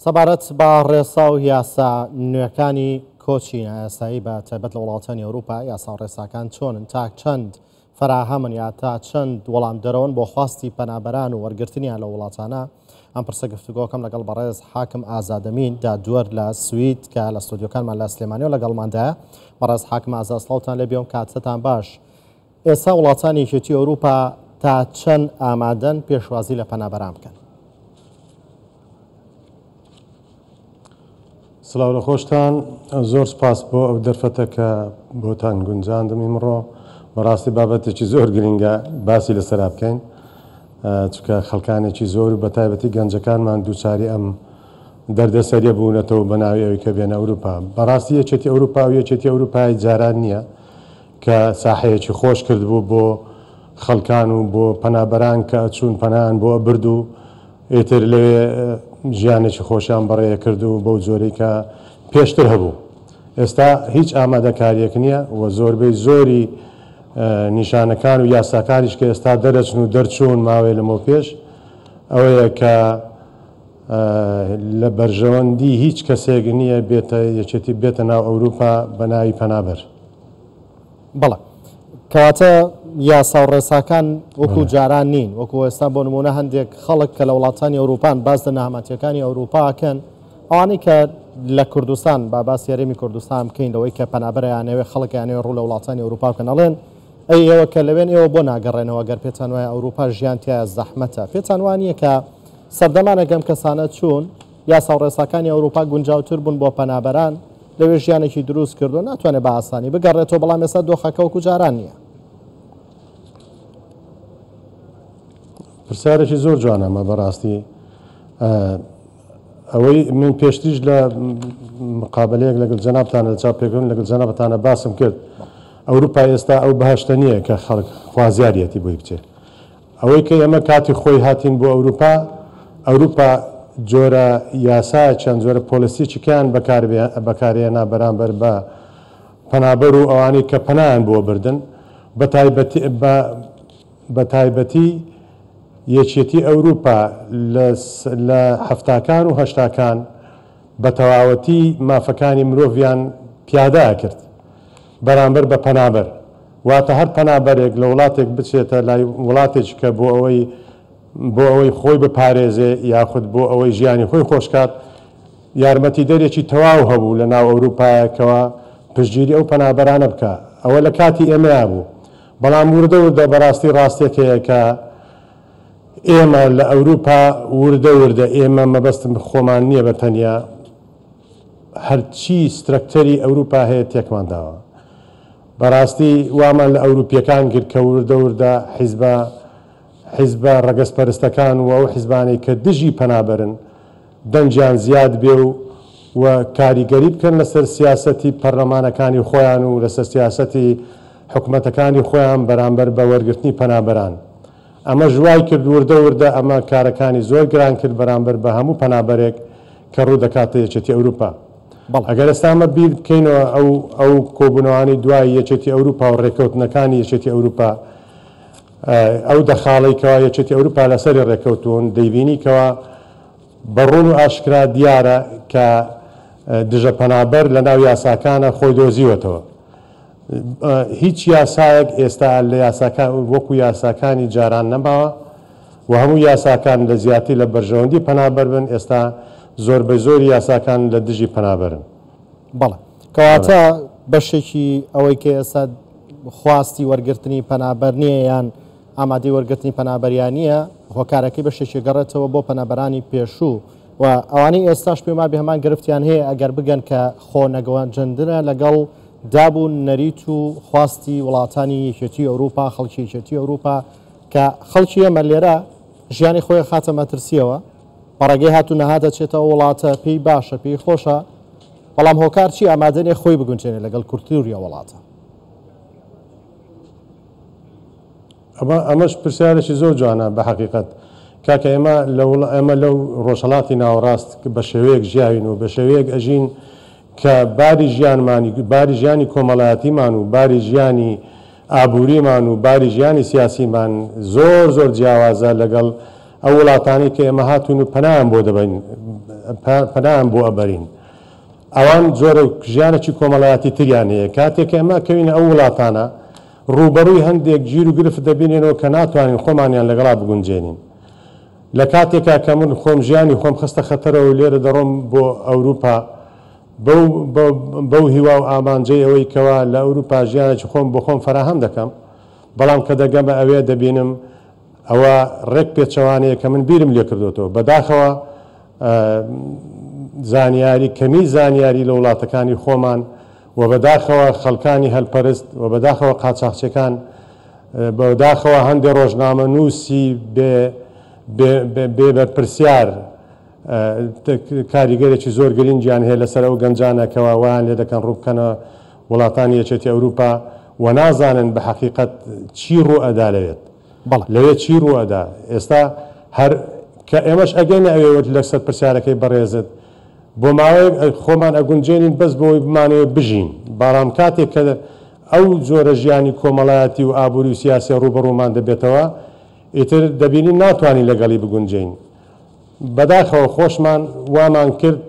سەبارەت بە ڕێسا و یاسا نوێەکانی کۆچی نایاسایی بە تایبەت لە وڵاتانی ئەوروپا یاسا ڕێساکان چۆنن تا چەند فراهەمن یا تا چەند وەڵام دەرەوەن بۆ خواستی پەنابەران و وەرگرتنیان لە وڵاتانە ئەم پرسە گفتوگۆکەم لەگەڵ بەڕێز حاکم ئازادەمین دادوەر لە سوید کە لە ستۆدیۆکانمان لە سلێمانی و لەگەڵماندایە. بەڕێز حاکم ئازاد سڵاوتان لێ بێ و کاتتان باش. ئێستا وڵاتانی یەکێتی ئەوروپا تا چەند ئامادەن پێشوازی لە پەنابەران بکەن؟ سڵاو لە خۆشتان، زۆر سپاس بۆ ئەو دەرفەتە کە بۆتان گونجاندم ئیمڕۆ. بەڕاستی بابەتێکی زۆر گرنگە باسی لەسەرا بکەین، چونکە خەڵکانێکی زۆر و بەتایبەتی گەنجەکانمان دووچاری ئەم دەردەسەریە بوونەتەوە بە ناوی ئەوەی کە بێنە ئەوروپا. بەڕاستی یەکێتی ئەوروپا و یەکێتی ئەوروپای جاران نییە کە ساحەیەکی خۆش کردبوو بۆ خەڵکان و بۆ پەنابەران کە ئەچوون پەنایان بۆ ئەبرد و ئێتر لەوێ ژیانێکی خۆشیان بەڕێیە کرد و بەو جۆرەی کە پێشتر هەبوو. ئێستا هیچ ئامادەکاریەک نییە و زۆربەی زۆری نیشانەکان و یاساکانیش کە ئێستا دەرەچن و دەرچوون ماوەی لەمەوە پێش ئەوەیە کە لە بەرژەوەندی هیچ کەسێک نییە یەکێتی بێتە ناو ئەوروپا بە ناوی پەنابەر. بەڵێ کەواتە یاسا و ڕێساکان وەکو جاران نین، وەکو ئێستا بۆ نمونە هەندێک خەڵک کە لە وڵاتانی ئەوروپان باز لە نەهامەتیەکانی ئەوروپاکەن، ئەوانەی کە لە کوردستان با باسی هەرێمی کوردستان بکەین لەوەی کە پەنابەرەیانەوێ خەڵکیانەوێ ڕوو لە وڵاتانی ئەوروپا بکەن، ئەڵێن ئەی ئێوە کە لەوێن ئێوە بۆ ناگەڕێنەوە گەر پێتان وایە ئەوروپا ژیان تایە زەحمەتە. پێتان وانییە کە سەردەمانەگەم کەسانە چوون یاسا و ڕێساکانی ئەوروپا گونجاوتر بوون بۆ پەنابەران لەوێ ژیانێکی دروست کردو ناتوانێت بە ئاسانی بگەڕێتەوە، بەڵام ئێستا دۆخەکە وەکو جاران نییە. پرسیارێکی زۆر جوانەمە بەڕاستی. ئەوەی من پێشتیش لە مقابلەیەک لەگەڵ جەنابتانە لە چاپێکردن لەگەڵ جەنابەتانە باسم کرد، ئەوروپا ئێستا ئەو بەهەشتە نییە کە خەڵک خوازیارەتی بۆی بچێت. ئەوەی کە ئێمە کاتی خۆی هاتین بۆ ئەوروپا جۆرە یاسا چەند جۆرە پۆلیسیچیکیان بەکارهێنا بەرامبەر بە پەنابەر و ئەوانەی کە پەنایان بۆ بردن، بە تایبەتی یەکێتی ئەوروپا لە هەفتاکان و هەشتاکان بە تەواوەتی مافەکانی مرۆڤیان پیادە کرد بەرامبەر بە پەنابەر. واتە هەر پەنابەرێک لە وڵاتێک بچێتە لای وڵاتێکی کە بۆ ئەوەی خۆی بپارێزێ یاخود بۆ ئەوەی ژیانی خۆی خۆشکات، یارمەتی دەرێکی تەواو هەبوو لە ناو ئەوروپایەکەوە پشتگیری ئەو پەنابەرانە بکە. ئەوە لە کاتی ئێمەیا بوو، بەڵام وردە بەڕاستی ڕاستێکەیە کە ئێمە لە ئەوروپا وردە ئێمە مەبەستم خۆمان نییە بە تەنیا، هەرچی سترەکتەری ئەوروپا هەیە تێکمان داوە. بەڕاستی وامان لە ئەوروپیەکان کرد کە وردە حیزبە ڕەگەزپەرستەکان و ئەو حیزبانەی کە دژی پەنابەرن دەنجیان زیاد بێ و کاریگەری بکەن لەسەر سیاسەتی پەرلەمانەکانی خۆیان و لەسەر سیاسەتی حکوومەتەکانی خۆیان بەرامبەر بە وەرگرتنی پەنابەران. ئەمە ژوای کرد وردە ئەمە کارەکانی زۆر گران کرد بەرامبەر بە هەموو پەنابەرێک کە ڕوو دەکاتە یەکێتی ئەوروپا. ئەگەر ئێستامە بیر بکەینەوە ئەو کۆبوونەوانی دوای یەکێتی ئەوروپا و ڕێکەوتنەکانی یەکێتی ئەوروپا، ئەو دەخاڵێکەوە یەکێتی ئەوروپا لەسەری ڕێکەوتون دەیبینیکەوە بەڕوون و ئاشکرا دیارە کە دژە پەنابەر لە ناو یاساکانە خۆی دۆزیوەتەوە. هیچ یاسایەک ئێستا لە یاساکان وەکو یاساکانی جاران نەماوە و هەموو یاساکان لە زیاتی لە بەرژەوەندی پەنابەر بن. ئێستا زۆربەی زۆری یاساکان لە دژی پەنابەرن. بەڵێ کەواتە بەشێکی ئەوەی کە ئێستا خواستی وەرگرتنی پەنابەر نییە یان ئامادەی وەرگرتنی پەنابەریان نییە، هۆکارەکەی بەشێکی گەڕێتەوە بۆ پەنابەرانی پێشوو و ئەوانەی ئێستاش پێما بێ هەمان گرفتیان هەیە ئەگەر بگەن کە خۆ نەگەوەنجەندرە لەگەڵ دابوون نەریت و خواستی وڵاتانی یەکێتی ئەوروپا، خەڵکی یەکێتی ئەوروپا کە خەڵکی ئێمە لێرە ژیانی خۆی خاتە مەترسیەوە، بەڕێگەی هاتو نەهاتە چێتەوە وڵاتە پێی باشە پێی خۆشە، بەڵام هۆکار چی ئامادەنێ خۆی بگونجێنێ لەگەڵ کولتوریە وڵاتە. ئەمەش پرسیارێکی زۆر جوانە بە حەقیقەت. کاکە ئێمە لەو ڕۆژهەڵاتی ناوەڕاست بە شێوەیەک ژیاوین و بە شێوەیەک ئەژین کە باری ژیانی کۆمەڵایەتیمان و باری ژیانی ئابووریمان و باری ژیانی سیاسیمان زۆر جیاوازە لەگەڵ ئەو وڵاتانی کە ئێمە هاتوون و پەنایان بۆ دەبین پەنایان بۆ ئەبەرین ئەوان زۆرە ژیانێکی کۆمەڵایەتی تریان هەیە کاتێک ئێمە کەوینە ئەو وڵاتانە ڕوبەڕووی هەندێک گیر و گرفت دەبینێنەوە کە ناتوانین خۆمانیان لەگەڵا بگونجێنین لە کاتێکا کە من خۆم ژیانی خۆم خستە خەتەرەوە لێرە دەڕۆم بۆ ئەوروپا بەو هیوا و ئامانجەی ئەوەی کەوا لە ئەوروپا ژیانێکی خۆم بۆ خۆم فراهەم دەکەم بەڵام کە دەگەمە ئەوێ دەبینم ئەوە ڕێک پێچەوانەیە کە من بیرم لێ کردوێتەوە بەداخەوە زانیاری کەمی زانیاری لە وڵاتەکانی خۆمان و بەداخەوە خەڵکانی هەلپەرست و بەداخەوە قاچاقچەکان بەداخەوە هەندێک ڕۆژنامە نووسی بێبەرپرسیار کاریگەرێکی زۆر گرنگیان هەیە لەسەر ئەو گەنجانەکەەوە ویان لێ دەکەن ڕووبکەنە وڵاتانی یەکێتی ئەوروپا و نازانن بە حەقیقەت چی ڕوو ئەدا لەوێت لەوێت چی ڕوو ئەدا ئێستا هەر کە ئێمەش ئەگەینە ئەوێت لەسەر پرسیارەکەی بەڕێزت بۆ ماوەیەک خۆمان ئەگونجێنین بەس بۆی بمانەوە بژین بەڵام کاتێک کە ئەو جۆرە ژیانی کۆمەڵایەتی و ئابووری و سیاسی ڕوبەڕوومان دەبێتەوە ئیتر دەبینین ناتوانین لەگەڵی بگونجین بەداخەوە خۆشمان وامان کرد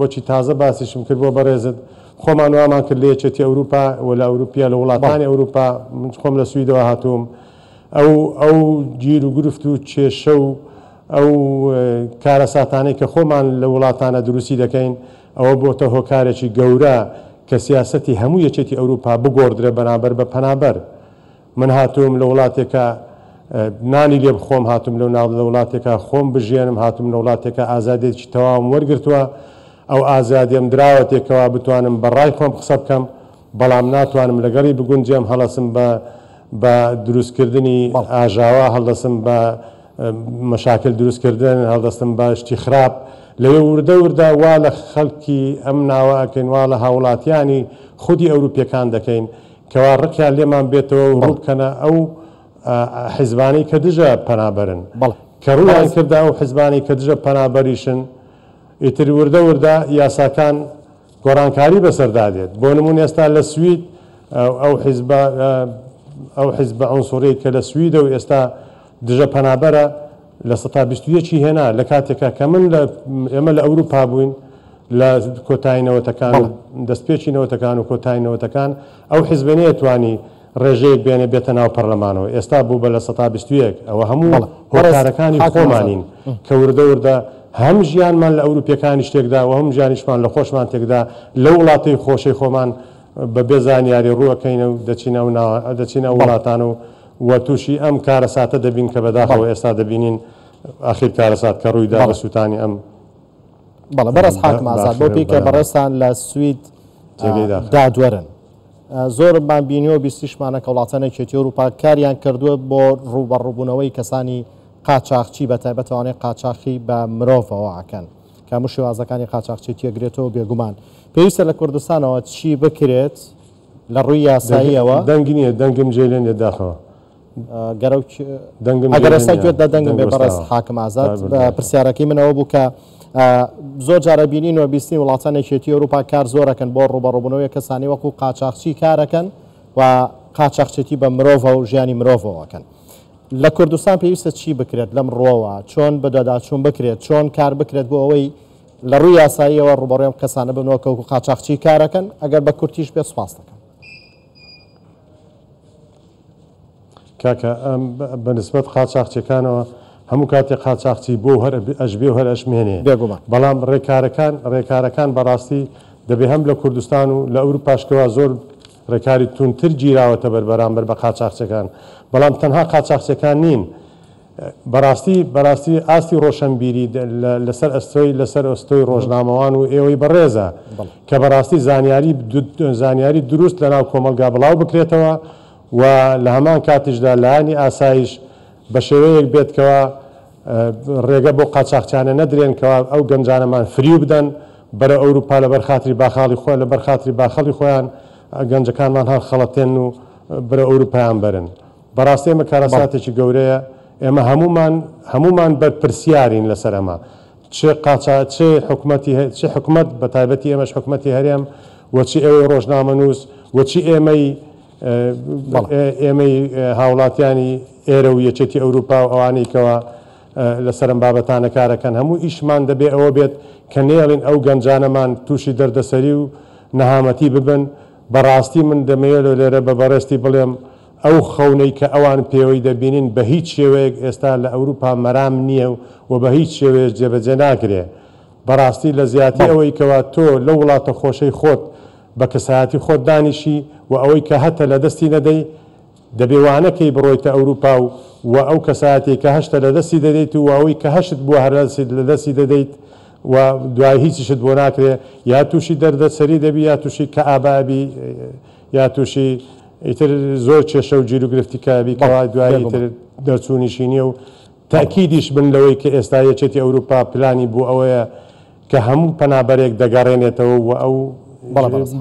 وەچی تازە باسیشم کرد بۆ بەڕێزت خۆمان وامان کرد لە یەکێتی ئەوروپا و لە ئەوروپیا لە وڵاتانی ئەوروپا من خۆم لە سویدەوە هاتووم ئەو گیر و گرفت و کێشە و ئەو کارە ساتانەی کە خۆمان لە وڵاتانە دروستی دەکەین ئەوە بۆتە هۆکارێکی گەورە کە سیاسەتی هەموو یەکێتی ئەوروپا بگۆڕدرێ بەرامبەر بە پەنابەر من هاتووم لە وڵاتێکە نانی لێ بخۆم هاتووم لە وڵاتێکە خۆم بژێنم هاتووم لە وڵاتێکە ئازادێکی تەواوم وەرگرتووە ئەو ئازادیم دراوەتێکەوە بتوانم بەڕای خۆم قسە بکەم بەڵام ناتوانم لەگەڵی بگونجێم هەڵەسم بە دروستکردنی ئاژاوە هەڵدەسم بە مەشاکل دروستکردن هەڵدەستم بە شتی خراپ لەوێ وردە وردە وا لە خەڵکی ئەم ناوە ئەکەین وا لە هاوڵاتیانی خودی ئەوروپیەکان دەکەین کەوا ڕقیان لێمان بێتەوە و ڕووبکەنە ئەو حیزبانی کە دژە پەنابەرن کە ڕوویان کردا ئەو حیزبانی کە دژە پەنابەریشن ئیتر وردە وردە یاساکان گۆڕانکاری بەسەردادێت بۆ نمونە ئێستا لە سوید ئەو حیزبە عنسوڕی کە لە سویدە و ئێستا دژە پەنابەرە لە 121 هێنا لە کاتێکە کە من ئێمە لە ئەوروپا بووین لە کۆتایینەوەتەکان و دەستپێکی نەوەتەکان و کۆتایینەوەتەکان ئەو حیزبە نەیەتوانی ڕێژەیەک بێتە ناو پەرلەمانەوە ئێستا بوو بە لە 121 ئەوە هەموو هۆکارەکانی خۆمانین کە وردە وردە هەم ژیانمان لە ئەوروپیەکانی شتێکدا و هەم ژیانیشمان لە خۆشمان تێکدا لە وڵاتی خۆشەی خۆمان بە بێزانیاری ڕووەکەینە و دەچینە وڵاتان و تووشی ئەم کارەساتە دەبین کە بەداخەوە ئێستا دەبینین ئاخیر کارەسات کە ڕوویدا بە سووتانی ئەم بەڵێ بەڕێز حاکم ئازاد بۆ پێکە بەڕێستان لە سوید دادوەرن زۆرمان بینیەوە بیستیشمانە کە وڵاتانە یەکێتی ئەوروپا کاریان کردووە بۆ ڕووبەڕووبوونەوەی کەسانی قاچاقچی بەتایبەتەوانەی قاچاقی بە مرۆڤەوە ئەکەن کە هەموو شێوازەکانی قاچاقچی تێگرێتەوە بێگومان پێویستە لە کوردستانەوە چی بکرێت لە ڕووی یاساییەوە دەنگی نییە دەنگم جێلێن لێداخەوە ئەگەر ئێستا گوێت دەنگم بێ بەڕێز حاکم ئازاد پرسیارەکەی منەوە بوو کە زۆر جارە بینین و بیستنی وڵاتانی یەکێتی ئەوروپا کار زۆرەکەن بۆ ڕوبەڕووبوونەوەی کەسانی وەکو قاچاقچی کارەکەن و قاچاقچێتی بە مرۆڤ و ژیانی مرۆڤەوەکەن لە کوردستان پێویستە چی بکرێت لەم ڕۆوە چۆن بەدەداچوون بکرێت چۆن کار بکرێت بۆ ئەوەی لە ڕووی یاساییەوە ڕوبەڕووی کەسانە بنەوە کە قاچاقچی کارەکەن ئەگەر بە کورتیش بێت سوپاس دەکەن کاکە بەنسبەت قاچاقچیەکانەوە هەموو کاتێک قاچاقچی بۆ هەر ئەشبێ و هەر ئەشمێنێ بەڵام ڕێکارەکان بەڕاستی دەبێ هەم لە کوردستان و لە ئەوروپاشکەوە زۆر ڕێکاری تونتر گیراوەتە بەرامبەر بە قاچاقچەکان بەڵام تەنها قاچاقچەکان نین بەڕاستی ئاستی ڕۆشنبیری لەسەر ئەستۆی ڕۆژنامەوان و ئێوەی بەڕێزە کە بەڕاستی زانیاری دروست لە ناو کۆمەلگا بڵاو بکرێتەوە و لە هەمان کاتیشدا لایانی ئاسایش بە شێوەیەک بێتکەوە ڕێگە بۆ قاچاقچیانە نەدرێنکەوە ئەو گەنجانەمان فریو بدەن بەرە ئەوروپا لە بەرخاتری باخاڵی خۆ لە بەرخاتری باخەڵی خۆیان گەنجەکانمان هەر خەڵەتێن و بەرە ئەوروپایان بەرن بەڕاستی ئێمە کارەساتێکی گەورەیە ئێمە هەمومان بەرپرسیارین لەسەر ئەمە چه حکومەت بە تایبەتی ئێمەش حکومەتی هەرێم وەچی ئێوەی ڕۆژنامە نووس وەچی ئێمەی هاوڵاتیانی ئێرە و یەکێتی ئەوروپا و ئەوانەی کەوە لەسەرم بابەتانە کارەکەن هەموو ئیشمان دەبێ ئەوە بێت کە نێڵین ئەو گەنجانەمان تووشی دەردەسەری و نەهامەتی ببن بەڕاستی من دەمەوێت لێرە بە بەڕێستی بڵێم ئەو خەونەی کە ئەوان پێوەی دەبینین بە هیچ شێوەیەک ئێستا لە ئەوروپا مەرام نییە و بە هیچ شێوەیە جێبەجێ ناکرێ بەڕاستی لە زیاتی ئەوەی کەوا تۆ لە وڵاتە خۆشەی خۆت بە کەسایەتی خۆت دانیشی و ئەوەی کە هەتە لە دەستی نەدەی دەبێوانەکەی بڕۆیتە ئەوروپا و ئەو کەسایەتی کە هەشتە لە دەستی دەدەیت و ئەوەی کە هەشت بووە هەر لە دەستی دەدەیت و دوای هیچیشت بۆ ناکرێ یا تووشی دەردەسەری دەبی یا تووشی کە ئابابی یا تووشی ئیتر زۆر کێشە و گیر و گرفتیکابی کەوا دوایی تر دەرچوونیشینیە و تاکیدیش بن لەوەی کە ئێستا یەکێتی ئەوروپا پلانی بوو ئەوەیە کە هەموو پەنابەرێک دەگەڕێنێتەوە و ئەو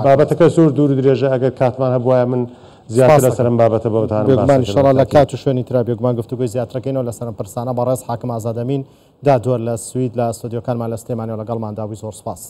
بابەتەکە زۆر دوور درێژە ئەگەر کاتمان هەبووە من زیاتر لەسەرم بابەتە بەوتان بێگومان لە کات و شوێنی ترا بێگومان گفتوگوی زیاترەکەینەوە لەسەرم پرسانە بەڕێز حاکم ئازادەمین دا دووەر لە سوید لە ئەستۆدیۆکانمان لە سلێمانیەوە لەگەڵماندا بووی زۆر سوپاس.